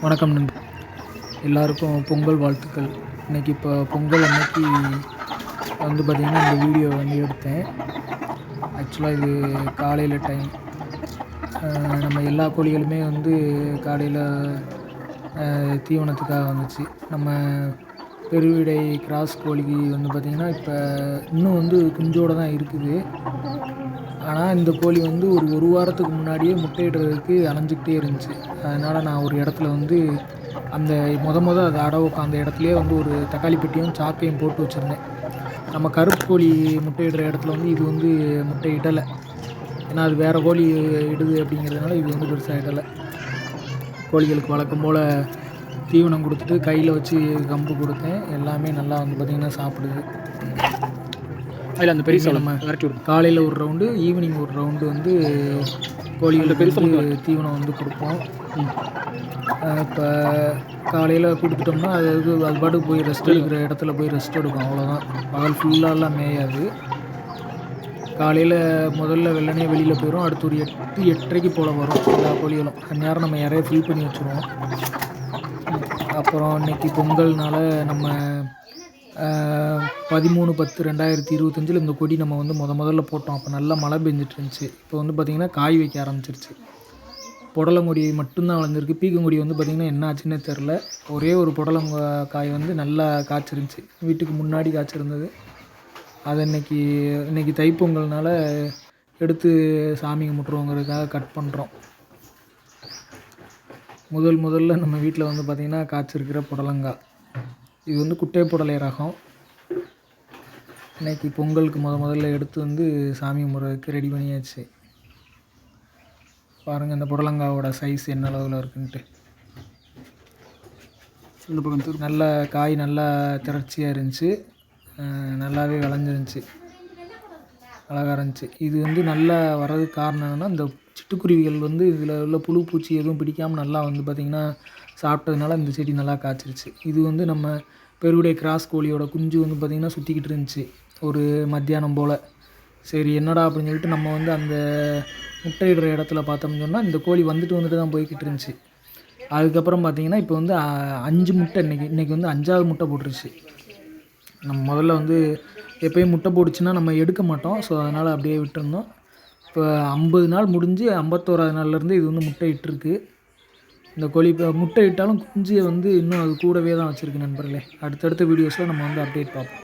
வணக்கம் நண்பர். எல்லாருக்கும் பொங்கல் வாழ்த்துக்கள். இன்றைக்கி இப்போ பொங்கல் அன்னைக்கு வந்து பார்த்திங்கன்னா இந்த வீடியோ வந்து எடுத்தேன். ஆக்சுவலாக இது காலையில் டைம். நம்ம எல்லா கோழிகளுமே வந்து காலையில் தீவனத்துக்காக வந்துச்சு. நம்ம பெருவிடை கிராஸ் கோழிக்கு வந்து பார்த்திங்கன்னா இப்போ இன்னும் வந்து குஞ்சோடு தான் இருக்குது. ஆனால் இந்த கோழி வந்து ஒரு வாரத்துக்கு முன்னாடியே முட்டையிடுறதுக்கு அலைஞ்சிக்கிட்டே இருந்துச்சு. அதனால் நான் ஒரு இடத்துல வந்து அந்த அது அடை உட்காந்த இடத்துலையே வந்து ஒரு தக்காளி பெட்டியும் சாக்கையும் போட்டு வச்சுருந்தேன். நம்ம கருப்பு கோழி முட்டையிடுற இடத்துல வந்து இது வந்து முட்டை இடலை. ஏன்னா அது வேறு கோழி இடுது அப்படிங்கிறதுனால இது வந்து பெருசாக இடலை. கோழிகளுக்கு வழக்கம் போல் தீவனம் கொடுத்துட்டு கையில் வச்சு கம்பு கொடுத்தேன். எல்லாமே நல்லா வந்து பார்த்திங்கன்னா சாப்பிடுது. அதில் அந்த பெரிய நம்ம காலையில் ஒரு ரவுண்டு, ஈவினிங் ஒரு ரவுண்டு வந்து கோழிகளுக்கு தீவனம் வந்து கொடுப்போம். இப்போ காலையில் கொடுத்துட்டோம்னா அது பாட்டுக்கு போய் ரெஸ்ட் எடுக்கிற இடத்துல போய் ரெஸ்ட் எடுக்கும், அவ்வளோதான். பகல் ஃபுல்லாலாம் மேயாது. காலையில் முதல்ல வெள்ளனே வெளியில் போயிடும். அடுத்து ஒரு 8:30 போல் வரும் எல்லா கோழிகளும். அந்நேரம் நம்ம யாரையும் ஃபில் பண்ணி வச்சுருவோம். அப்புறம் இன்றைக்கி பொங்கல்னால நம்ம 13/10/2025 இந்த கொடி நம்ம வந்து முதல்ல போட்டோம். அப்போ நல்லா மழை பெஞ்சிட்டு இருந்துச்சு. இப்போ வந்து பார்த்திங்கன்னா காய் வைக்க ஆரம்பிச்சிருச்சு. புடலங்கொடி மட்டும்தான் வளர்ந்துருக்கு. பீக்கங்கொடி வந்து பார்த்திங்கன்னா என்ன ஆச்சுன்னே தெரில. ஒரே ஒரு புடலங்காய் வந்து நல்லா காய்ச்சிருந்துச்சு. வீட்டுக்கு முன்னாடி காய்ச்சிருந்தது. அதை இன்றைக்கி தைப்பொங்கல்னால எடுத்து சாமி கும்பிட்ருவோங்கிறதுக்காக கட் பண்ணுறோம். முதல்ல நம்ம வீட்டில் வந்து பார்த்திங்கன்னா காய்ச்சிருக்கிற புடலங்காய். இது வந்து குட்டை புடலை ரகம். இன்றைக்கி பொங்கலுக்கு முதல்ல எடுத்து வந்து சாமி கும்பிட்றதுக்கு ரெடி பண்ணியாச்சு. பாருங்கள் இந்த புடலங்காவோட சைஸ் என்ன அளவில் இருக்குன்ட்டு. இந்த பக்கம் நல்ல காய் நல்லா திரட்சியாக இருந்துச்சு. நல்லாவே விளைஞ்சிருந்துச்சி. அழகாக இருந்துச்சு. இது வந்து நல்லா வர்றதுக்கு காரணம் என்னென்னா, இந்த சிட்டுக்குருவிகள் வந்து இதில் உள்ள புழு பூச்சி எதுவும் பிடிக்காமல் நல்லா வந்து பார்த்திங்கன்னா சாப்பிட்டதுனால இந்த செடி நல்லா காய்ச்சிருச்சு. இது வந்து நம்ம பெருவிடை கிராஸ் கோழியோட குஞ்சு வந்து பார்த்திங்கன்னா சுற்றிக்கிட்டு இருந்துச்சு ஒரு மத்தியானம் போல். சரி என்னடா அப்படின்னு சொல்லிட்டு நம்ம வந்து அந்த முட்டையிடுற இடத்துல பார்த்தோம்னு சொன்னால் இந்த கோழி வந்துட்டு தான் போய்கிட்டு இருந்துச்சு. அதுக்கப்புறம் பார்த்திங்கன்னா இப்போ வந்து 5 முட்டை இன்றைக்கி வந்து 5ஆவது முட்டை போட்டுருச்சு. நம்ம முதல்ல வந்து எப்போயும் முட்டை போட்டுச்சுன்னா நம்ம எடுக்க மாட்டோம். ஸோ அதனால் அப்படியே விட்டுருந்தோம். இப்போ 50 நாள் முடிஞ்சு 51ஆவது நாள்லேருந்து இது வந்து முட்டை இட்டுருக்கு. இந்த கோழி இப்போ முட்டை இட்டாலும் குஞ்சியை வந்து இன்னும் அது கூடவே தான் வச்சுருக்கு நண்பர்களே. அடுத்தடுத்த வீடியோஸில் நம்ம வந்து அப்டேட் பார்ப்போம்.